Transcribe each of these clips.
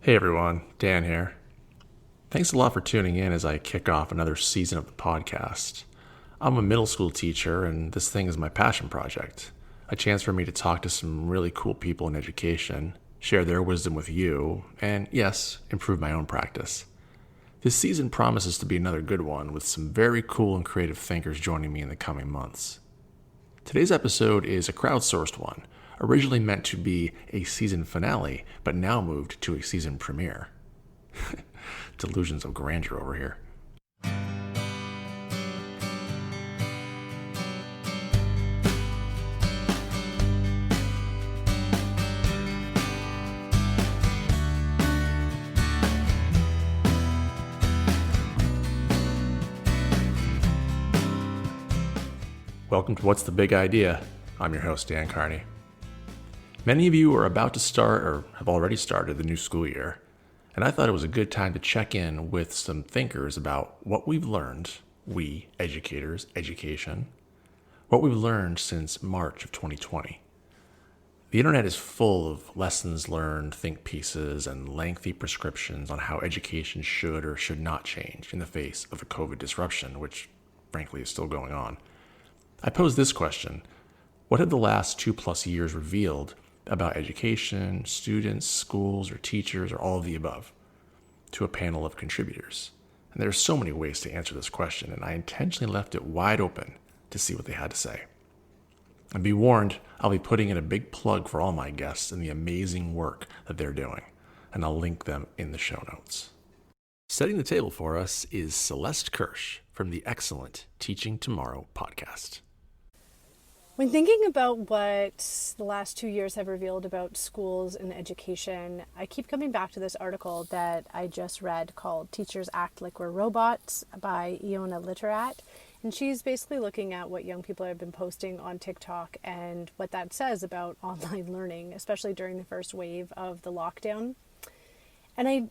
Hey everyone, Dan here. Thanks a lot for tuning in as I kick off another season of the podcast. I'm a middle school teacher, and this thing is my passion project. A chance for me to talk to some really cool people in education, share their wisdom with you, and yes, improve my own practice. This season promises to be another good one with some very cool and creative thinkers joining me in the coming months. Today's episode is a crowdsourced one, originally meant to be a season finale, but now moved to a season premiere. Delusions of grandeur over here. Welcome to What's the Big Idea? I'm your host, Dan Carney. Many of you are about to start or have already started the new school year, and I thought it was a good time to check in with some thinkers about what we've learned, we, educators, education, what we've learned since March of 2020. The internet is full of lessons learned, think pieces, and lengthy prescriptions on how education should or should not change in the face of a COVID disruption, which frankly is still going on. I pose this question: what have the last 2+ years revealed about education, students, schools, or teachers, or all of the above, to a panel of contributors? And there are so many ways to answer this question, and I intentionally left it wide open to see what they had to say. And be warned, I'll be putting in a big plug for all my guests and the amazing work that they're doing, and I'll link them in the show notes. Setting the table for us is Celeste Kirsch from the excellent Teaching Tomorrow podcast. When thinking about what the last 2 years have revealed about schools and education, I keep coming back to this article that I just read called Teachers Act Like We're Robots by Iona Literat. And she's basically looking at what young people have been posting on TikTok and what that says about online learning, especially during the first wave of the lockdown. And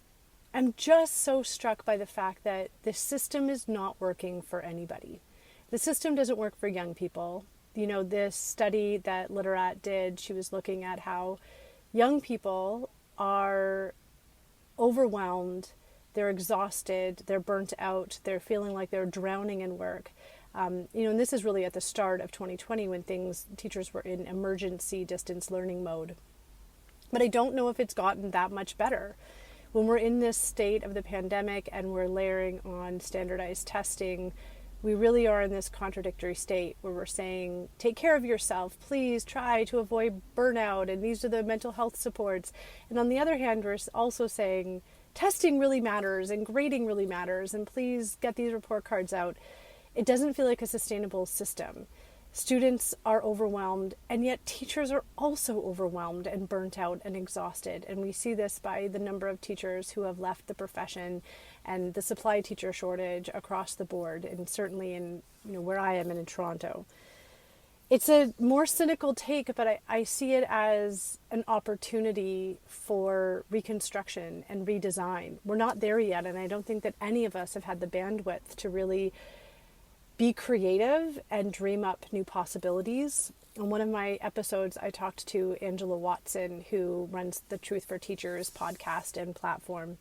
I'm just so struck by the fact that the system is not working for anybody. The system doesn't work for young people. You know, this study that Literat did, she was looking at how young people are overwhelmed, they're exhausted, they're burnt out, they're feeling like they're drowning in work. And this is really at the start of 2020 when teachers were in emergency distance learning mode. But I don't know if it's gotten that much better. When we're in this state of the pandemic and we're layering on standardized testing, we really are in this contradictory state where we're saying, take care of yourself, please try to avoid burnout, and these are the mental health supports. And on the other hand, we're also saying, testing really matters and grading really matters, and please get these report cards out. It doesn't feel like a sustainable system. Students are overwhelmed, and yet teachers are also overwhelmed and burnt out and exhausted. And we see this by the number of teachers who have left the profession and the supply teacher shortage across the board, and certainly in where I am in Toronto. It's a more cynical take, but I see it as an opportunity for reconstruction and redesign. We're not there yet, and I don't think that any of us have had the bandwidth to really be creative and dream up new possibilities. On one of my episodes, I talked to Angela Watson, who runs the Truth for Teachers podcast and platform.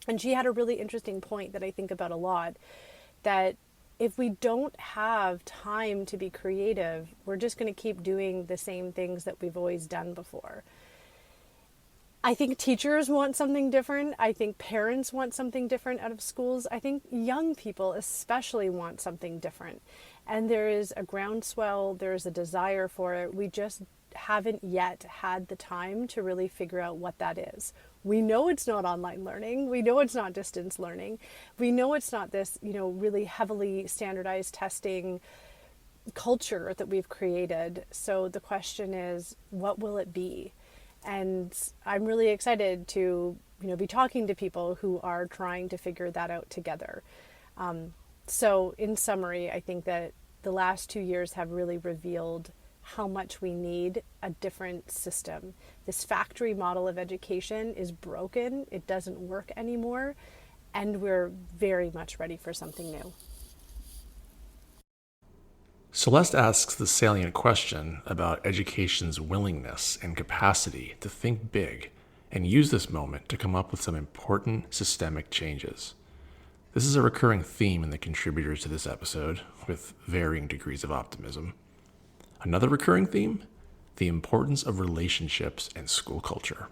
And she had a really interesting point that I think about a lot, that if we don't have time to be creative, we're just going to keep doing the same things that we've always done before. I think teachers want something different. I think parents want something different out of schools. I think young people especially want something different. And there is a groundswell, there is a desire for it. We just haven't yet had the time to really figure out what that is. We know it's not online learning. We know it's not distance learning. We know it's not this, really heavily standardized testing culture that we've created. So the question is, what will it be? And I'm really excited to, be talking to people who are trying to figure that out together. So in summary, I think that the last 2 years have really revealed how much we need a different system. This factory model of education is broken. It doesn't work anymore. And we're very much ready for something new. Celeste asks the salient question about education's willingness and capacity to think big and use this moment to come up with some important systemic changes. This is a recurring theme in the contributors to this episode, with varying degrees of optimism. Another recurring theme? The importance of relationships and school culture.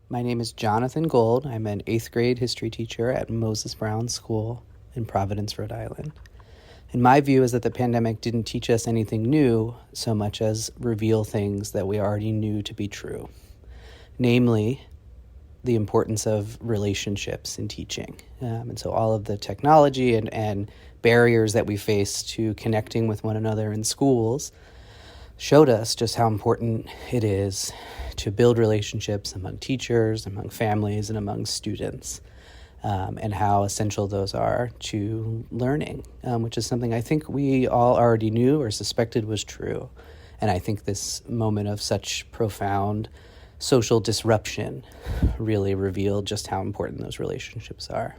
My name is Jonathan Gold. I'm an 8th grade history teacher at Moses Brown School in Providence, Rhode Island. And my view is that the pandemic didn't teach us anything new so much as reveal things that we already knew to be true. Namely, the importance of relationships in teaching. And so all of the technology and barriers that we face to connecting with one another in schools showed us just how important it is to build relationships among teachers, among families, and among students, and how essential those are to learning, which is something I think we all already knew or suspected was true. And I think this moment of such profound social disruption really revealed just how important those relationships are.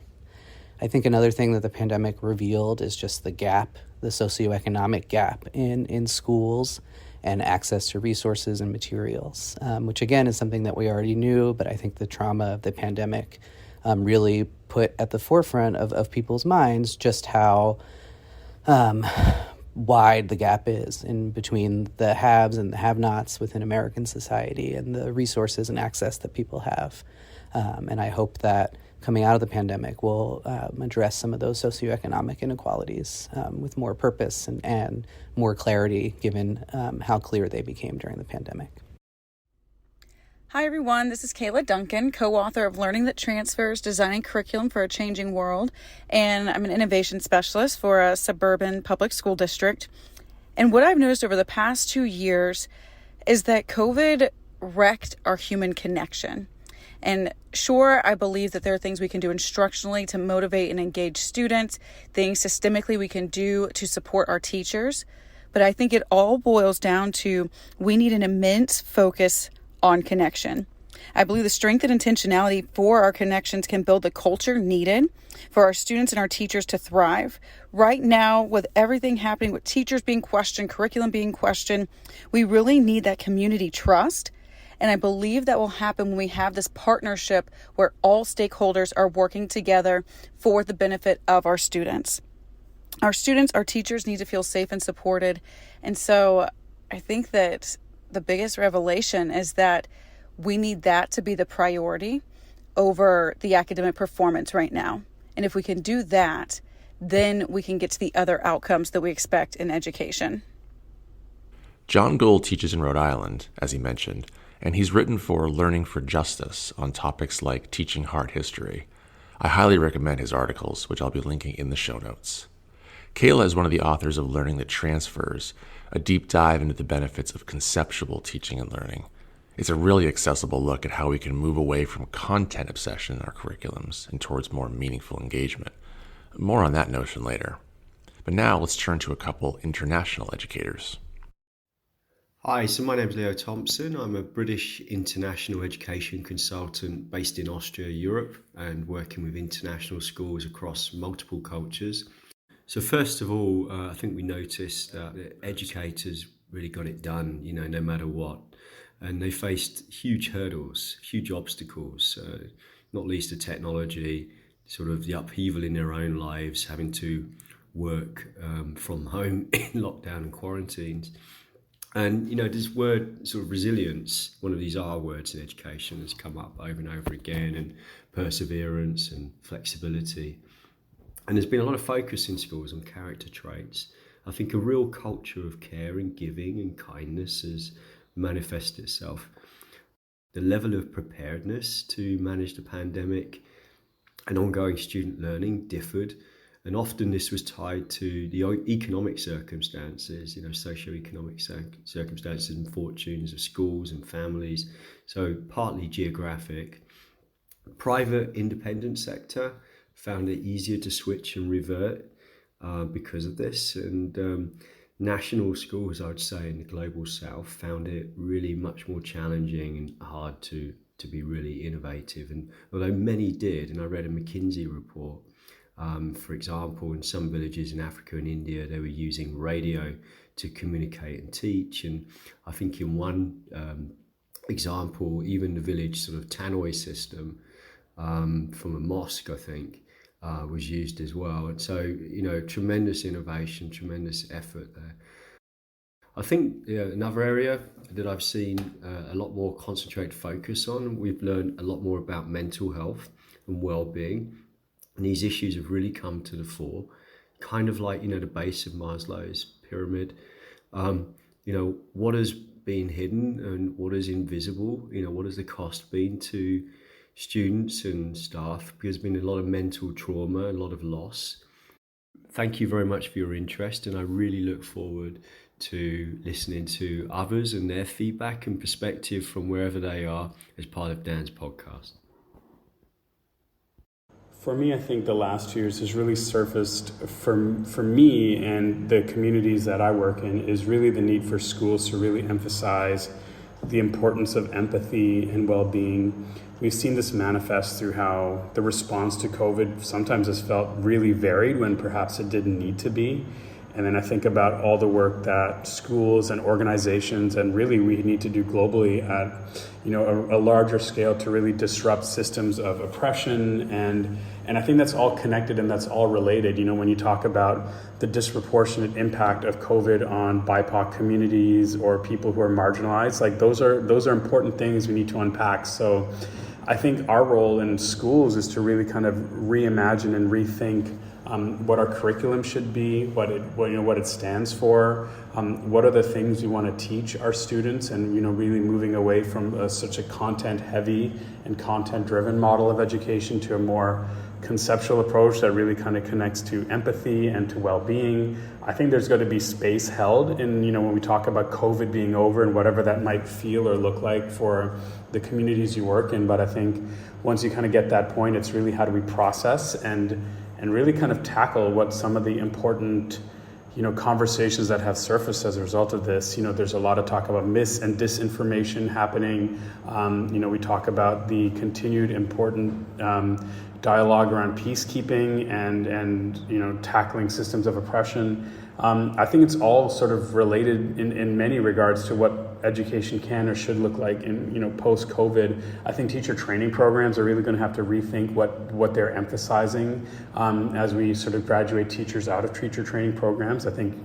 I think another thing that the pandemic revealed is just the gap, the socioeconomic gap in schools and access to resources and materials, which again is something that we already knew, but I think the trauma of the pandemic really put at the forefront of people's minds just how wide the gap is in between the haves and the have-nots within American society and the resources and access that people have. And I hope that coming out of the pandemic will address some of those socioeconomic inequalities with more purpose and more clarity given how clear they became during the pandemic. Hi everyone, this is Kayla Duncan, co-author of Learning That Transfers, Designing Curriculum for a Changing World, and I'm an innovation specialist for a suburban public school district. And what I've noticed over the past 2 years is that COVID wrecked our human connection. And sure, I believe that there are things we can do instructionally to motivate and engage students, things systemically we can do to support our teachers, but I think it all boils down to we need an immense focus on connection. I believe the strength and intentionality for our connections can build the culture needed for our students and our teachers to thrive. Right now, with everything happening, with teachers being questioned, curriculum being questioned, we really need that community trust. And I believe that will happen when we have this partnership where all stakeholders are working together for the benefit of our students. Our students, our teachers need to feel safe and supported. And so I think that the biggest revelation is that we need that to be the priority over the academic performance right now. And if we can do that, then we can get to the other outcomes that we expect in education. John Gold teaches in Rhode Island, as he mentioned, and he's written for Learning for Justice on topics like teaching hard history. I highly recommend his articles, which I'll be linking in the show notes. Kayla is one of the authors of Learning That Transfers, a deep dive into the benefits of conceptual teaching and learning. It's a really accessible look at how we can move away from content obsession in our curriculums and towards more meaningful engagement. More on that notion later. But now let's turn to a couple international educators. Hi, so my name is Leo Thompson. I'm a British international education consultant based in Austria, Europe, and working with international schools across multiple cultures. So first of all, I think we noticed that the educators really got it done, no matter what. And they faced huge hurdles, huge obstacles, not least the technology, sort of the upheaval in their own lives, having to work from home in lockdown and quarantines. And, this word, sort of resilience, one of these R words in education has come up over and over again, and perseverance and flexibility. And there's been a lot of focus in schools on character traits. I think a real culture of caring, giving and kindness has manifested itself. The level of preparedness to manage the pandemic and ongoing student learning differed. And often this was tied to the economic circumstances, socioeconomic circumstances and fortunes of schools and families. So partly geographic. Private independent sector found it easier to switch and revert because of this. And national schools, I would say, in the global south found it really much more challenging and hard to be really innovative. And although many did, and I read a McKinsey report, for example, in some villages in Africa and India, they were using radio to communicate and teach. And I think in one example, even the village sort of Tanay system from a mosque, I think, was used as well. And so, tremendous innovation, tremendous effort there. I think another area that I've seen a lot more concentrated focus on, we've learned a lot more about mental health and well-being. And these issues have really come to the fore, kind of like, the base of Maslow's pyramid. What has been hidden and what is invisible? What has the cost been to students and staff? Because there's been a lot of mental trauma, a lot of loss. Thank you very much for your interest, and I really look forward to listening to others and their feedback and perspective from wherever they are as part of Dan's podcast. For me, I think the last 2 years has really surfaced for me and the communities that I work in is really the need for schools to really emphasize the importance of empathy and well-being. We've seen this manifest through how the response to COVID sometimes has felt really varied when perhaps it didn't need to be. And then I think about all the work that schools and organizations and really we need to do globally at a larger scale to really disrupt systems of oppression. And I think that's all connected and that's all related. When you talk about the disproportionate impact of COVID on BIPOC communities or people who are marginalized, like those are important things we need to unpack. So I think our role in schools is to really kind of reimagine and rethink what our curriculum should be, what it stands for, what are the things we want to teach our students, and really moving away from such a content-heavy and content-driven model of education to a more conceptual approach that really kind of connects to empathy and to well-being. I think there's got to be space held in, when we talk about COVID being over and whatever that might feel or look like for the communities you work in. But I think once you kind of get that point, it's really how do we process and really kind of tackle what some of the important, conversations that have surfaced as a result of this. There's a lot of talk about mis and disinformation happening. We talk about the continued important dialogue around peacekeeping and tackling systems of oppression. I think it's all sort of related in many regards to what education can or should look like in post-COVID. I think teacher training programs are really going to have to rethink what they're emphasizing as we sort of graduate teachers out of teacher training programs. I think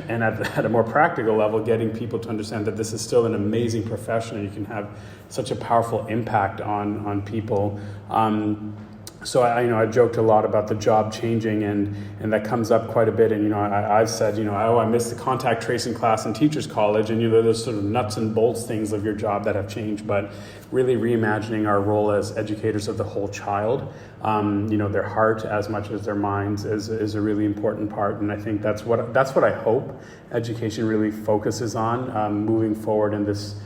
and at a more practical level, getting people to understand that this is still an amazing profession and you can have such a powerful impact on people. So I joked a lot about the job changing, and that comes up quite a bit. And I've said I missed the contact tracing class in teachers college, and those sort of nuts and bolts things of your job that have changed. But really reimagining our role as educators of the whole child, their heart as much as their minds is a really important part. And I think that's what I hope education really focuses on moving forward in this.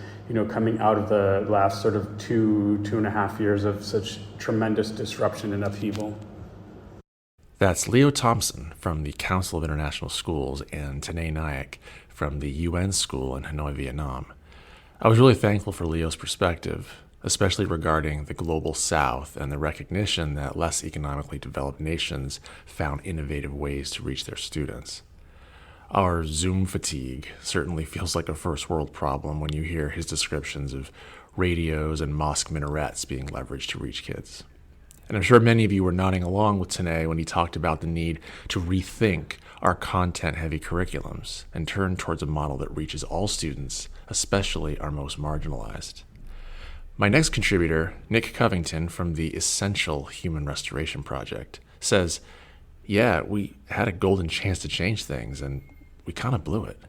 Coming out of the last sort of two and a half years of such tremendous disruption and upheaval. That's Leo Thompson from the Council of International Schools and Tanay Naik from the UN School in Hanoi, Vietnam. I was really thankful for Leo's perspective, especially regarding the global South and the recognition that less economically developed nations found innovative ways to reach their students. Our Zoom fatigue certainly feels like a first world problem when you hear his descriptions of radios and mosque minarets being leveraged to reach kids. And I'm sure many of you were nodding along with Tanay when he talked about the need to rethink our content-heavy curriculums and turn towards a model that reaches all students, especially our most marginalized. My next contributor, Nick Covington from the Essential Human Restoration Project, says, yeah, we had a golden chance to change things, and we kind of blew it.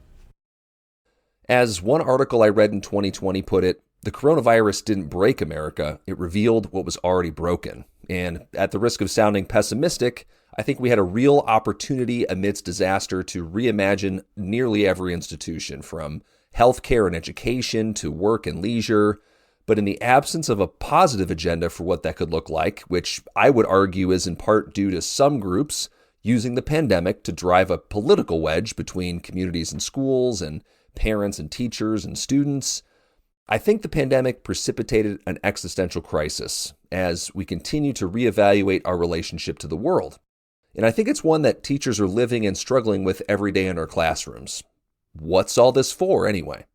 As one article I read in 2020 put it, the coronavirus didn't break America, it revealed what was already broken. And at the risk of sounding pessimistic, I think we had a real opportunity amidst disaster to reimagine nearly every institution, from healthcare and education to work and leisure. But in the absence of a positive agenda for what that could look like, which I would argue is in part due to some groups using the pandemic to drive a political wedge between communities and schools and parents and teachers and students, I think the pandemic precipitated an existential crisis as we continue to reevaluate our relationship to the world. And I think it's one that teachers are living and struggling with every day in our classrooms. What's all this for anyway?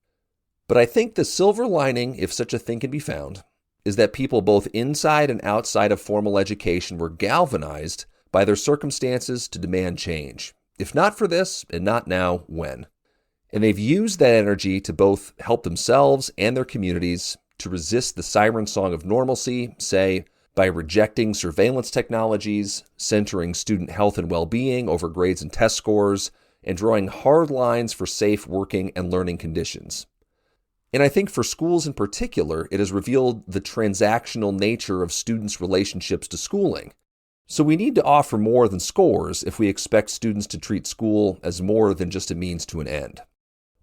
But I think the silver lining, if such a thing can be found, is that people both inside and outside of formal education were galvanized by their circumstances to demand change. If not for this, and not now, when? And they've used that energy to both help themselves and their communities to resist the siren song of normalcy, say, by rejecting surveillance technologies, centering student health and well-being over grades and test scores, and drawing hard lines for safe working and learning conditions. And I think for schools in particular, it has revealed the transactional nature of students' relationships to schooling. So we need to offer more than scores if we expect students to treat school as more than just a means to an end.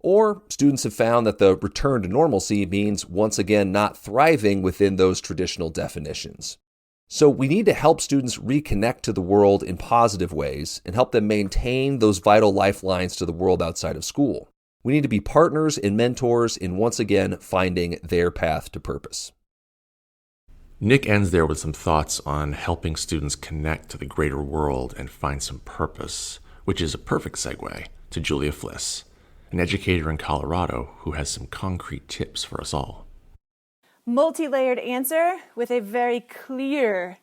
Or students have found that the return to normalcy means once again not thriving within those traditional definitions. So we need to help students reconnect to the world in positive ways and help them maintain those vital lifelines to the world outside of school. We need to be partners and mentors in once again finding their path to purpose. Nick ends there with some thoughts on helping students connect to the greater world and find some purpose, which is a perfect segue to Julia Fliss, an educator in Colorado who has some concrete tips for us all. Multi-layered answer with a very clear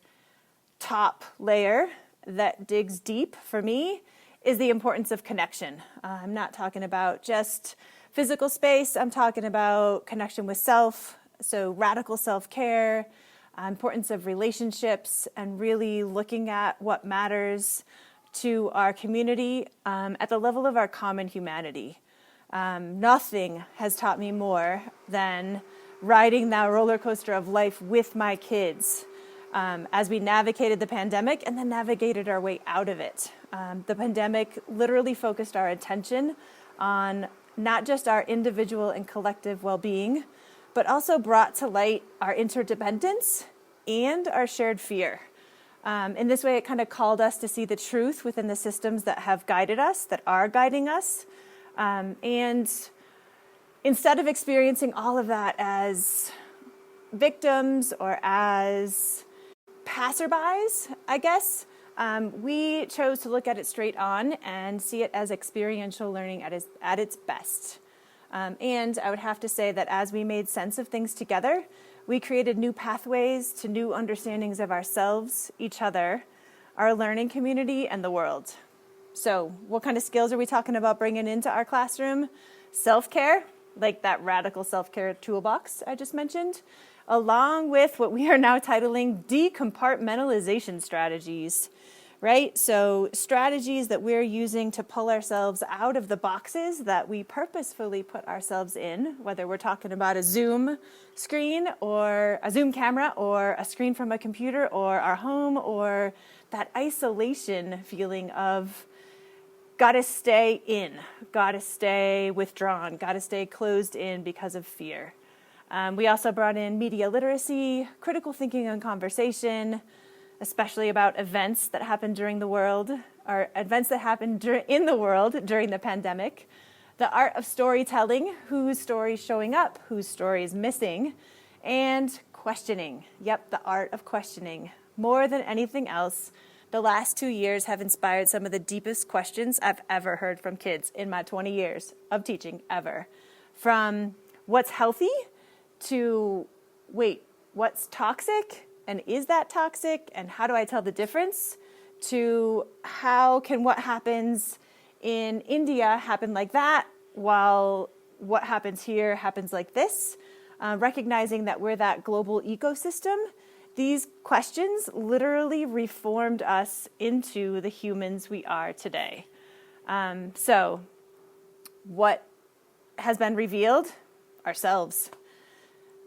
top layer that digs deep for me is the importance of connection. I'm not talking about just physical space. I'm talking about connection with self, so radical self-care, importance of relationships, and really looking at what matters to our community at the level of our common humanity. Nothing has taught me more than riding that roller coaster of life with my kids as we navigated the pandemic and then navigated our way out of it. The pandemic literally focused our attention on not just our individual and collective well-being, but also brought to light our interdependence and our shared fear. In this way, it kind of called us to see the truth within the systems that have guided us, that are guiding us. And instead of experiencing all of that as victims or as passerbys, I guess, we chose to look at it straight on and see it as experiential learning at its best. And I would have to say that as we made sense of things together, we created new pathways to new understandings of ourselves, each other, our learning community, and the world. So what kind of skills are we talking about bringing into our classroom? Self-care, like that radical self-care toolbox I just mentioned, along with what we are now titling decompartmentalization strategies, right? So strategies that we're using to pull ourselves out of the boxes that we purposefully put ourselves in, whether we're talking about a Zoom screen or a Zoom camera or a screen from a computer or our home or that isolation feeling of gotta stay in, gotta stay withdrawn, gotta stay closed in because of fear. We also brought in media literacy, critical thinking and conversation, especially about events that happened during the world, or events that happened in the world during the pandemic, the art of storytelling, whose story is showing up, whose story is missing, and questioning. Yep, the art of questioning. More than anything else, the last 2 years have inspired some of the deepest questions I've ever heard from kids in my 20 years of teaching ever. From what's healthy to, wait, what's toxic? And is that toxic? And how do I tell the difference? To how can what happens in India happen like that while what happens here happens like this? Recognizing that we're that global ecosystem. These questions literally reformed us into the humans we are today. So what has been revealed? Ourselves.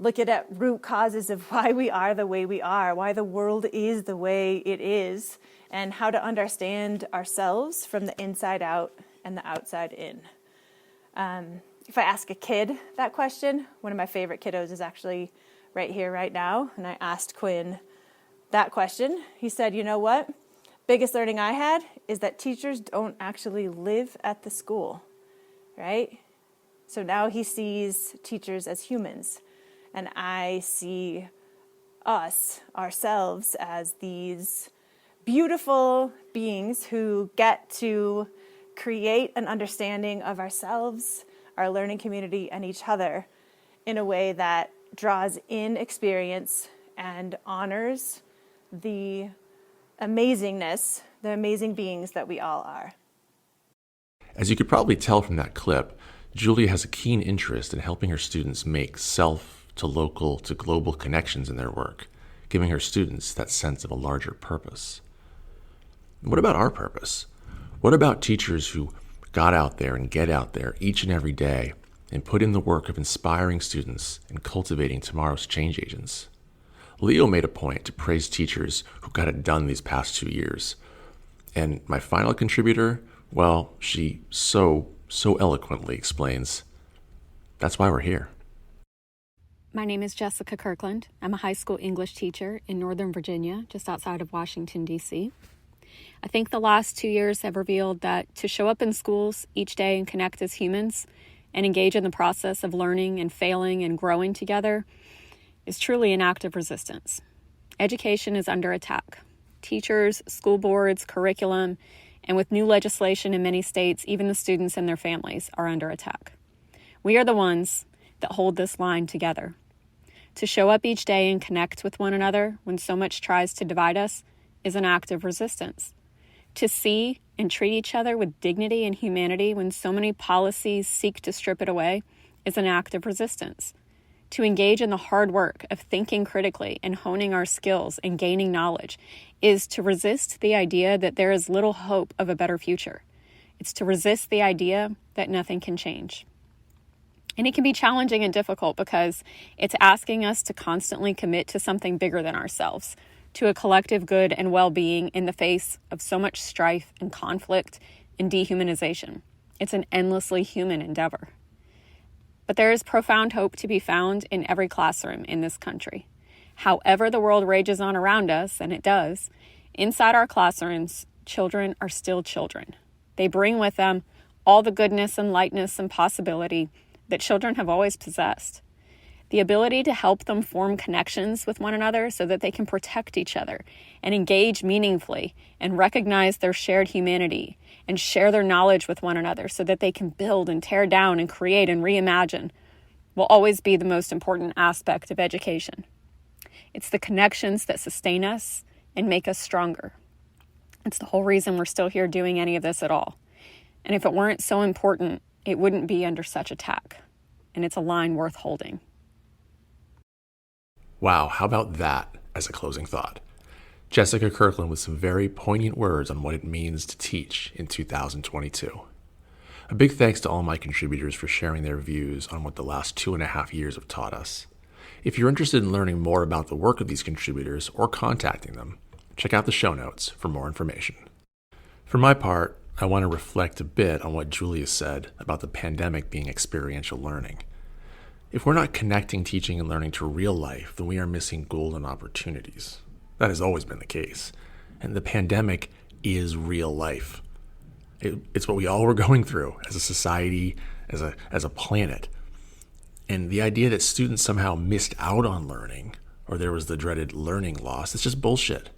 Looking at root causes of why we are the way we are, why the world is the way it is, and how to understand ourselves from the inside out and the outside in. If I ask a kid that question, one of my favorite kiddos is actually right here, right now, and I asked Quinn that question. He said, you know what? Biggest learning I had is that teachers don't actually live at the school, right? So now he sees teachers as humans. And I see us, ourselves, as these beautiful beings who get to create an understanding of ourselves, our learning community, and each other. in a way that draws in experience and honors the amazingness, the amazing beings that we all are. As you could probably tell from that clip, Julia has a keen interest in helping her students make self to local to global connections in their work, giving her students that sense of a larger purpose. What about our purpose? What about teachers who got out there and get out there each and every day and put in the work of inspiring students and cultivating tomorrow's change agents? Leo made a point to praise teachers who got it done these past 2 years. And my final contributor, well, she so eloquently explains, that's why we're here. My name is Jessica Kirkland. I'm a high school English teacher in Northern Virginia, just outside of Washington, D.C. I think the last 2 years have revealed that to show up in schools each day and connect as humans and engage in the process of learning and failing and growing together is truly an act of resistance. Education is under attack. Teachers, school boards, curriculum, and with new legislation in many states, even the students and their families are under attack. We are the ones that hold this line together. To show up each day and connect with one another when so much tries to divide us is an act of resistance. To see and treat each other with dignity and humanity when so many policies seek to strip it away is an act of resistance. To engage in the hard work of thinking critically and honing our skills and gaining knowledge is to resist the idea that there is little hope of a better future. It's to resist the idea that nothing can change. And it can be challenging and difficult because it's asking us to constantly commit to something bigger than ourselves, to a collective good and well-being in the face of so much strife and conflict and dehumanization. It's an endlessly human endeavor. But there is profound hope to be found in every classroom in this country. However the world rages on around us, and it does, inside our classrooms, children are still children. They bring with them all the goodness and lightness and possibility that children have always possessed. The ability to help them form connections with one another so that they can protect each other and engage meaningfully and recognize their shared humanity and share their knowledge with one another so that they can build and tear down and create and reimagine will always be the most important aspect of education. It's the connections that sustain us and make us stronger. It's the whole reason we're still here doing any of this at all. And if it weren't so important, it wouldn't be under such attack. And it's a line worth holding. Wow, how about that as a closing thought? Jessica Kirkland with some very poignant words on what it means to teach in 2022. A big thanks to all my contributors for sharing their views on what the last 2.5 years have taught us. If you're interested in learning more about the work of these contributors or contacting them, check out the show notes for more information. For my part, I want to reflect a bit on what Julia said about the pandemic being experiential learning. If we're not connecting teaching and learning to real life, then we are missing golden opportunities. That has always been the case. And the pandemic is real life. It's what we all were going through as a society, as a planet. And the idea that students somehow missed out on learning, or there was the dreaded learning loss, it's just bullshit.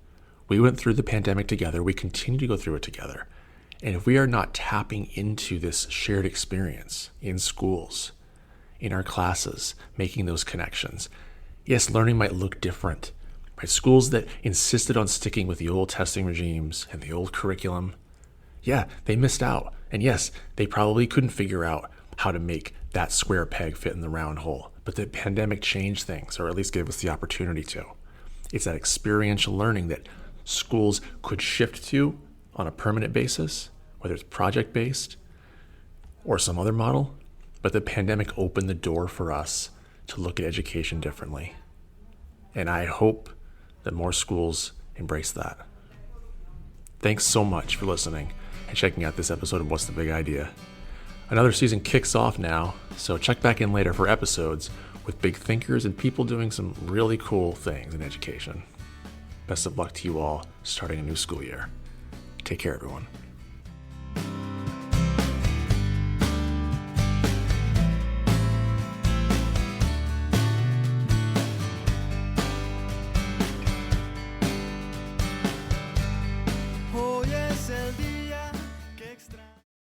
We went through the pandemic together. We continue to go through it together. And if we are not tapping into this shared experience in schools, in our classes, making those connections, yes, learning might look different. Right? Schools that insisted on sticking with the old testing regimes and the old curriculum, yeah, they missed out. And yes, they probably couldn't figure out how to make that square peg fit in the round hole. But the pandemic changed things, or at least gave us the opportunity to. It's that experiential learning that schools could shift to on a permanent basis, whether it's project-based or some other model. But the pandemic opened the door for us to look at education differently. And I hope that more schools embrace that. Thanks so much for listening and checking out this episode of What's the Big Idea. Another season kicks off now, so check back in later for episodes with big thinkers and people doing some really cool things in education. Best of luck to you all starting a new school year. Take care, everyone.